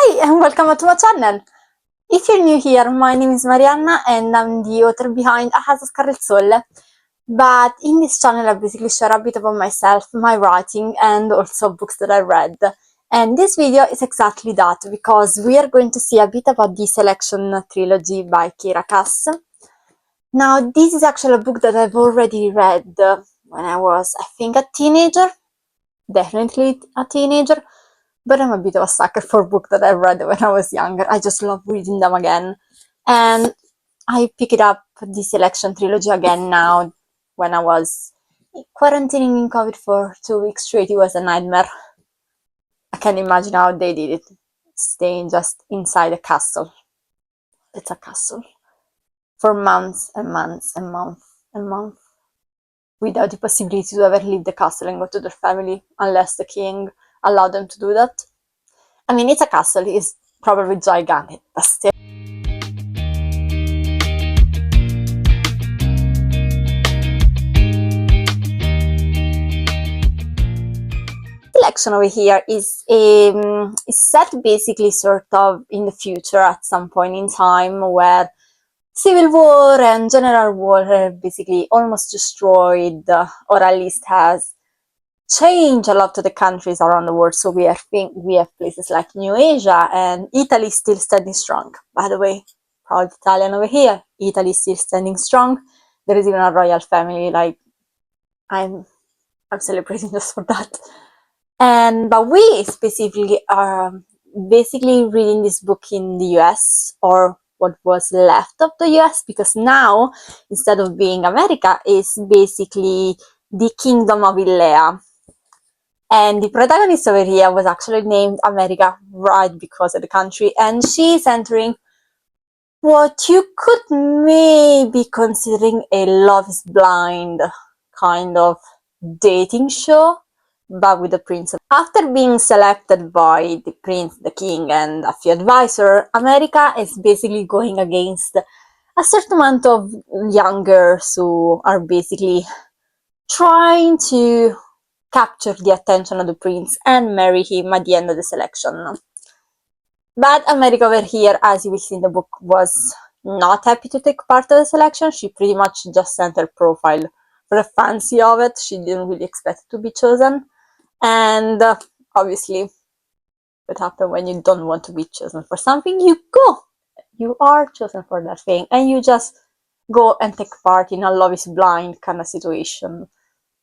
Hi and welcome to my channel. If you're new here, my name is Marianna and I'm the author behind A Casa Scarlet Sole. But in this channel I basically share a bit about myself, my writing and also books that I read. And this video is exactly that, because we are going to see a bit about the Selection trilogy by Kira Cass. Now this is actually a book that I've already read when I was, I think, a teenager. Definitely a teenager. But I'm a bit of a sucker for books that I read when I was younger. I just love reading them again. And I picked up the Selection trilogy again now when I was quarantining in COVID for 2 weeks straight. It was a nightmare. I can't imagine how they did it. Staying just inside a castle. It's a castle. For months and months and months and months. Without the possibility to ever leave the castle and go to their family, unless the king allowed them to do that. I mean, it's a castle, it's probably gigantic, but still. Selection over here is set basically sort of in the future at some point in time, where civil war and general war have basically almost destroyed, or at least has changed a lot of the countries around the world. So we have places like New Asia, and Italy still standing strong. By the way, proud Italian over here. Italy still standing strong. There is even a royal family. Like I'm celebrating just for that. But we specifically are basically reading this book in the US, or what was left of the US, because now, instead of being America, it's basically the Kingdom of Illéa. And the protagonist over here was actually named America right because of the country, and she's entering what you could maybe considering a Love is Blind kind of dating show, but with the prince. After being selected by the prince, the king, and a few advisors, America is basically going against a certain amount of young girls who are basically trying to capture the attention of the prince and marry him at the end of the selection. But America over here, as you will see in the book, was not happy to take part of the selection. She pretty much just sent her profile for the fancy of it. She didn't really expect to be chosen. And obviously, what happens when you don't want to be chosen for something? You go! You are chosen for that thing, and you just go and take part in a Love is Blind kind of situation.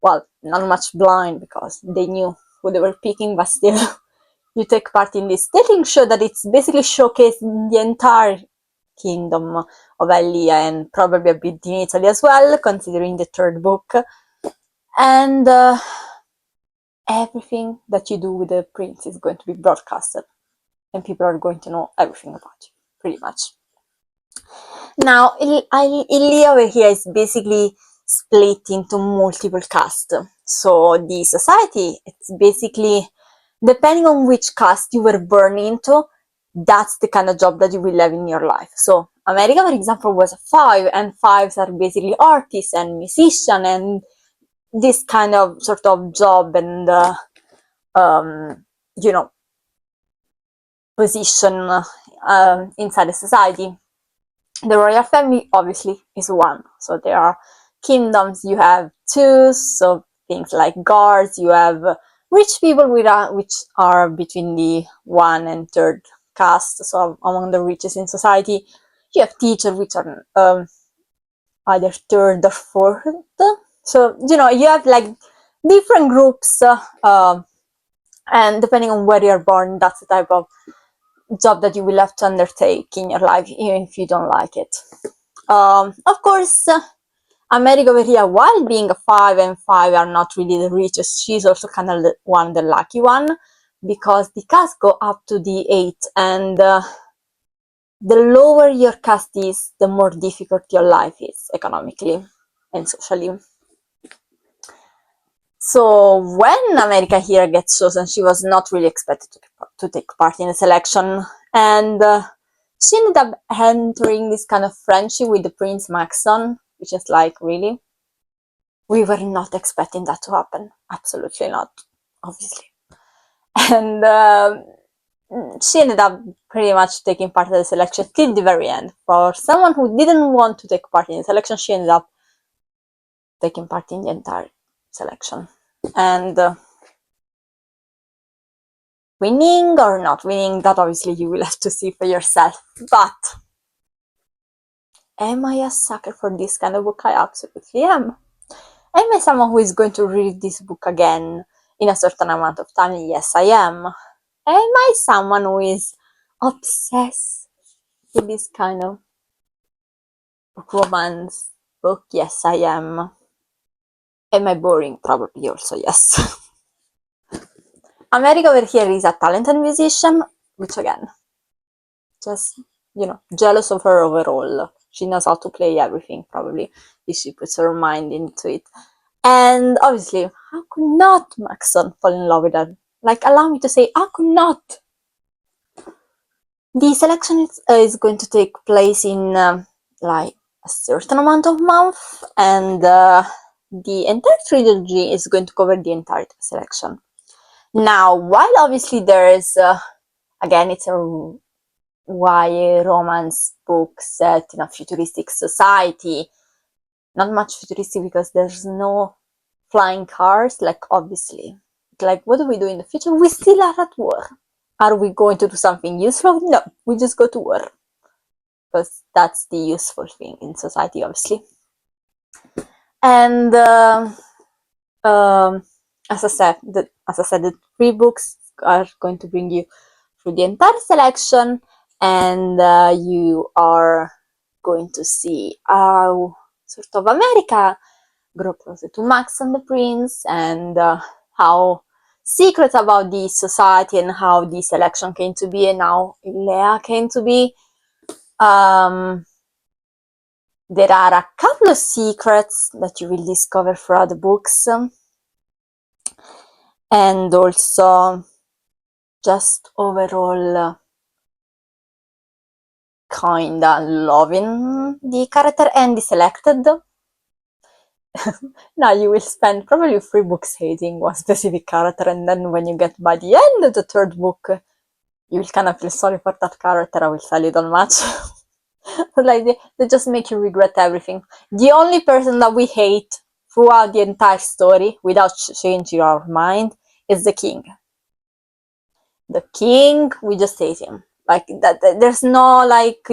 Well, not much blind because they knew who they were picking, but still, you take part in this dating show that it's basically showcasing the entire kingdom of Elia, and probably a bit in Italy as well, considering the third book. And everything that you do with the prince is going to be broadcasted, and people are going to know everything about you, pretty much. Now, Elia over here is basically split into multiple castes. So the society, it's basically, depending on which caste you were born into, that's the kind of job that you will have in your life. So America, for example, was 5, and 5s are basically artists and musicians and this kind of sort of job and you know, position inside the society. The royal family obviously is 1, so there are kingdoms. You have 2, so things like guards. You have rich people which are between the 1 and 3rd caste, so among the richest in society. You have teachers, which are either 3rd or 4th. So you know, you have like different groups, and depending on where you're born, that's the type of job that you will have to undertake in your life, even if you don't like it. Of course, America over here, while being a 5, and 5 are not really the richest, she's also kind of the lucky one, because the caste go up to the 8, and the lower your caste is, the more difficult your life is economically and socially. So when America here gets chosen, she was not really expected to take part in the selection, and she ended up entering this kind of friendship with the Prince Maxon, which is like, really? We were not expecting that to happen. Absolutely not, obviously. And she ended up pretty much taking part in the selection till the very end. For someone who didn't want to take part in the selection, she ended up taking part in the entire selection. And winning or not winning, that obviously you will have to see for yourself. But am I a sucker for this kind of book? I absolutely am. Am I someone who is going to read this book again in a certain amount of time? Yes, I am. Am I someone who is obsessed with this kind of romance book? Yes, I am. Am I boring? Probably also yes. America over here is a talented musician, which again, just, jealous of her overall. She knows how to play everything, probably, if she puts her mind into it. And obviously, how could not Maxon fall in love with her? Like, allow me to say, how could not? The selection is going to take place in like a certain amount of months, and the entire trilogy is going to cover the entire selection. Now, while obviously there is, again, it's a YA romance book set in a futuristic society, not much futuristic because there's no flying cars, like obviously. Like, what do we do in the future? We still are at war. Are we going to do something useful? No, we just go to war. Because that's the useful thing in society, obviously. And as I said, the 3 books are going to bring you through the entire selection, and you are going to see how sort of America grow closer to Max and the Prince, and how secrets about the society and how the selection came to be and how Leia came to be. There are a couple of secrets that you will discover throughout the books, and also just overall kinda loving the character and the selected. Now you will spend probably 3 books hating one specific character, and then when you get by the end of the 3rd book, you will kind of feel sorry for that character. I will tell you that much. Like, they just make you regret everything. The only person that we hate throughout the entire story, without changing our mind, is the king. The king, we just hate him. Like, that, there's no, like,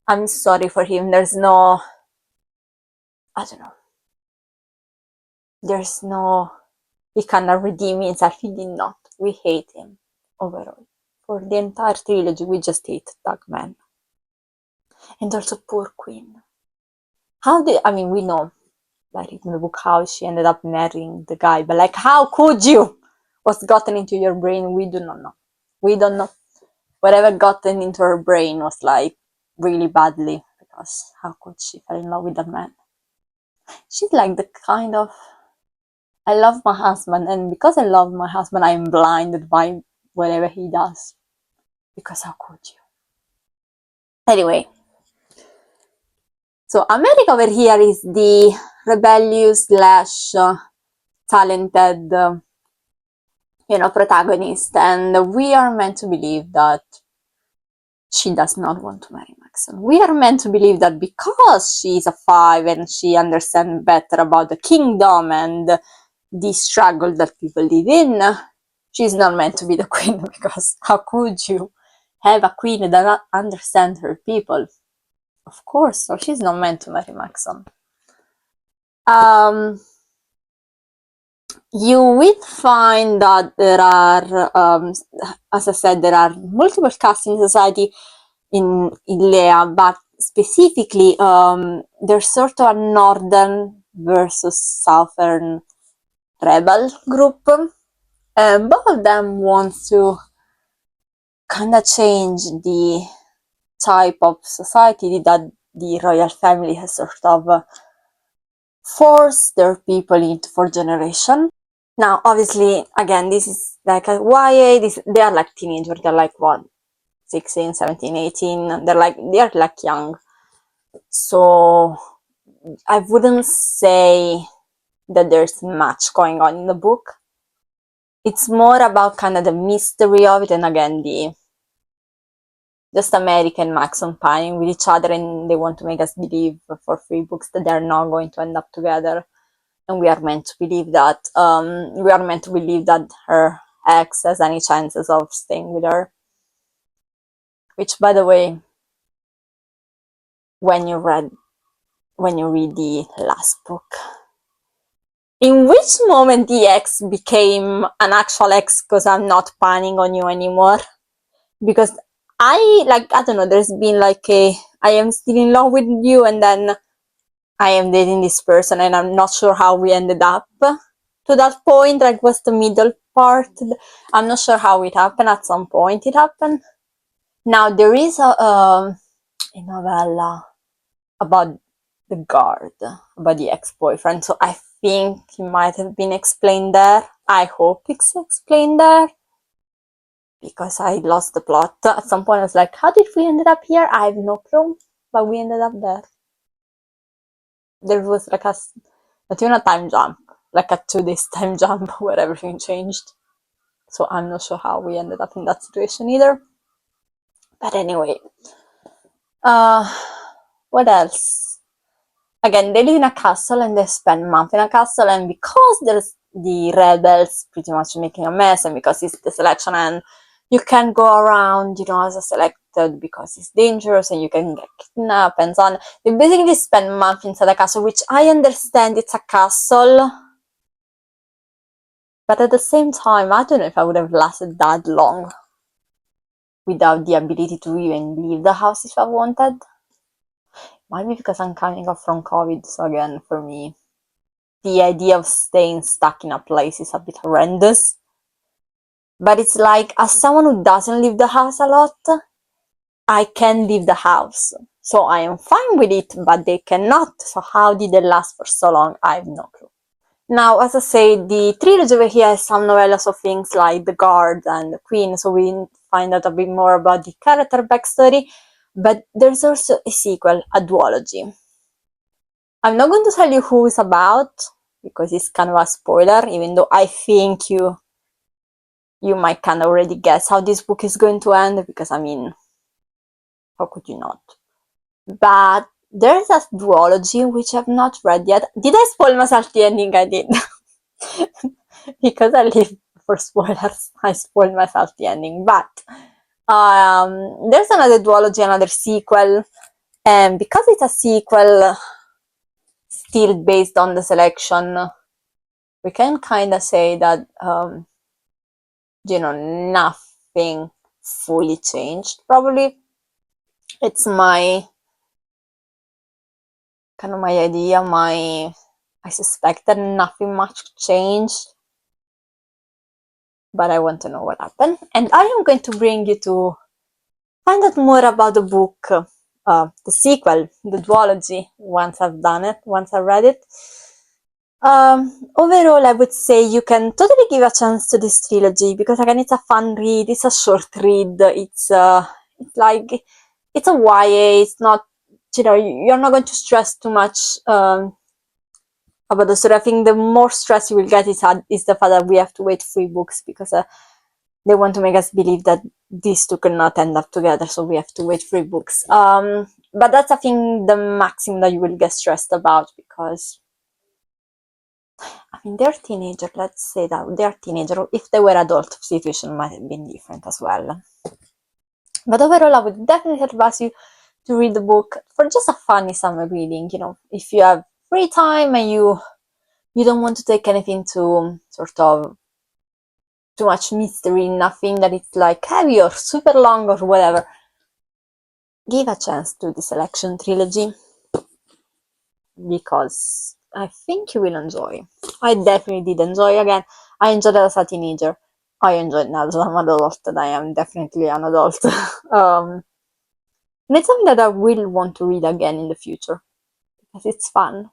I'm sorry for him. There's no, I don't know. There's no, he cannot redeem himself. He did not. We hate him overall. For the entire trilogy, we just hate that man. And also poor Queen. We know, like in the book, how she ended up marrying the guy, but like, how could you? What's gotten into your brain? We do not know. We don't know. Whatever gotten into her brain was like really badly, because how could she fall in love with that man? She's like the kind of, I love my husband, and because I love my husband, I'm blinded by whatever he does. Because how could you? Anyway, so America over here is the rebellious slash talented, protagonist, and we are meant to believe that she does not want to marry Maxon. We are meant to believe that because she is a 5 and she understands better about the kingdom and the struggle that people live in, she's not meant to be the queen, because how could you have a queen that understands her people? Of course, so she's not meant to marry Maxon. You will find that there are, as I said, there are multiple castes in society in Leia, but specifically, there's sort of a northern versus southern rebel group. Both of them want to kind of change the type of society that the royal family has sort of forced their people into for generations. Now, obviously, again, this is like a YA, they are like teenagers, they're like, what, 16, 17, 18, they're like young. So, I wouldn't say that there's much going on in the book. it's more about kind of the mystery of it, and again, the just American Max on pining with each other, and they want to make us believe for 3 books that they're not going to end up together, and we are meant to believe that. We are meant to believe that her ex has any chances of staying with her. Which, by the way, when you read the last book, in which moment the ex became an actual ex because I'm not panning on you anymore? Because I don't know, there's been like I am still in love with you, and then I am dating this person, and I'm not sure how we ended up to that point. Like, what's the middle part? I'm not sure how it happened. At some point it happened. Now there is a novella about the guard, about the ex-boyfriend, so I think it might have been explained there. I hope it's explained there, because I lost the plot. At some point I was like, how did we end up here? I have no clue, but we ended up there. There was like not even a time jump, like a 2 days time jump where everything changed. So I'm not sure how we ended up in that situation either. But anyway, what else? Again, they live in a castle and they spend a month in a castle, and because there's the rebels pretty much making a mess, and because it's the selection and you can go around, as a selected because it's dangerous and you can get kidnapped and so on, they basically spend a month inside a castle, which I understand it's a castle, but at the same time, I don't know if I would have lasted that long without the ability to even leave the house if I wanted. Might be because I'm coming off from COVID, so again, for me, the idea of staying stuck in a place is a bit horrendous. But it's like, as someone who doesn't leave the house a lot, I can leave the house. So I am fine with it, but they cannot. So how did they last for so long? I have no clue. Now, as I say, the trilogy over here has some novellas of things like the guard and the queen, so we find out a bit more about the character backstory. But there's also a sequel, a duology. I'm not going to tell you who it's about, because it's kind of a spoiler, even though I think you might kind of already guess how this book is going to end, because, I mean, how could you not? But there's a duology which I've not read yet. Did I spoil myself the ending? I did. Because I live for spoilers, I spoiled myself the ending. But there's another duology, another sequel, and because it's a sequel still based on the selection, we can kind of say that nothing fully changed. Probably it's my idea, I suspect that nothing much changed, but I want to know what happened, and I am going to bring you to find out more about the book, the sequel, the duology, once I've done it, once I've read it. Overall, I would say you can totally give a chance to this trilogy, because again, it's a fun read, it's a short read, it's like, it's a YA, it's not, you're not going to stress too much about the story. I think the more stress you will get is the fact that we have to wait 3 books, because they want to make us believe that these two cannot end up together, so we have to wait 3 books. But that's, I think, the maximum that you will get stressed about, because I mean, they're teenager, let's say that they're teenager. If they were adult, the situation might have been different as well. But overall, I would definitely advise you to read the book for just a funny summer reading. If you have free time and you don't want to take anything too sort of too much mystery, nothing that it's like heavy or super long or whatever, give a chance to the Selection trilogy, because I think you will enjoy. I definitely did enjoy. Again, I enjoyed it as a teenager. I enjoyed it now as I'm an adult, and I am definitely an adult. And it's something that I will want to read again in the future, because it's fun.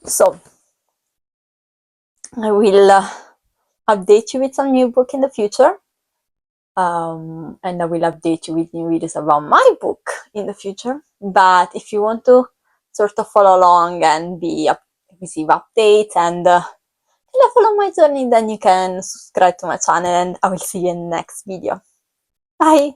So, I will update you with some new book in the future. And I will update you with new videos about my book in the future. But if you want to sort of follow along and receive updates and follow my journey, then you can subscribe to my channel and I will see you in the next video. Bye!